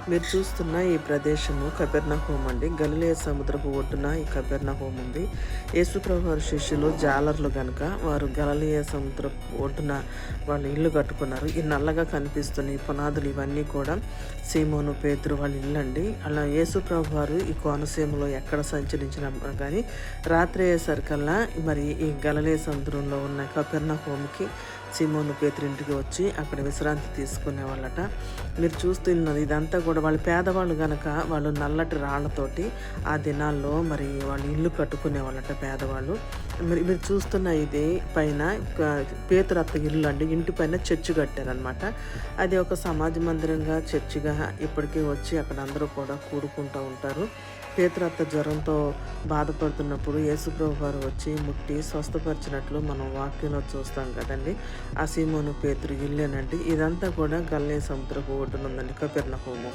మీరు చూస్తున్న ఈ ప్రదేశము కపెర్నహూమ్ అండి. గలిలయ సముద్రపు ఒడ్డున ఈ కపెర్నహూమ్ ఉంది. యేసుప్రభు వారి శిష్యులు జాలర్లు గనుక వారు గలిలయ సముద్రపు ఒడ్డున వాళ్ళు ఇల్లు కట్టుకున్నారు. ఈ నల్లగా కనిపిస్తున్న ఈ పునాదులు ఇవన్నీ కూడా సీమోను, పేతురు వాళ్ళ ఇల్లు అండి. అలా యేసుప్రభు వారు ఈ కోనసీమలో ఎక్కడ సంచరించినా కానీ రాత్రి అయ్యేసరికల్లా మరి ఈ గలిలయ సముద్రంలో ఉన్న కపెర్నహూమ్‌కి సీమోను, పేతురు ఇంటికి వచ్చి అక్కడ విశ్రాంతి తీసుకునేవాళ్ళట. మీరు చూస్తున్నది ఇదంతా కూడా వాళ్ళు పేదవాళ్ళు గనక వాళ్ళు నల్లటి రాళ్లతోటి ఆ దినాల్లో మరి వాళ్ళు ఇల్లు కట్టుకునేవాళ్ళట పేదవాళ్ళు. మీరు చూస్తున్న ఇది పైన పేతురు అత్త ఇల్లు అండి. ఇంటి పైన చర్చి కట్టారనమాట. అది ఒక సమాజ మందిరంగా చర్చిగా ఇప్పటికీ వచ్చి అక్కడ అందరూ కూడా కూడుకుంటూ ఉంటారు. పేతురు అత్త జ్వరంతో బాధపడుతున్నప్పుడు యేసుప్రభు వారు వచ్చి ముట్టి స్వస్థపరిచినట్లు మనం వాక్యంలో చూస్తాం కదండి. ఆ సీమోను, పేతురు ఇల్లేనండి. ఇదంతా కూడా గలిలయ సముద్రపు ఒడ్డున ఉందండి కపెర్నహూము.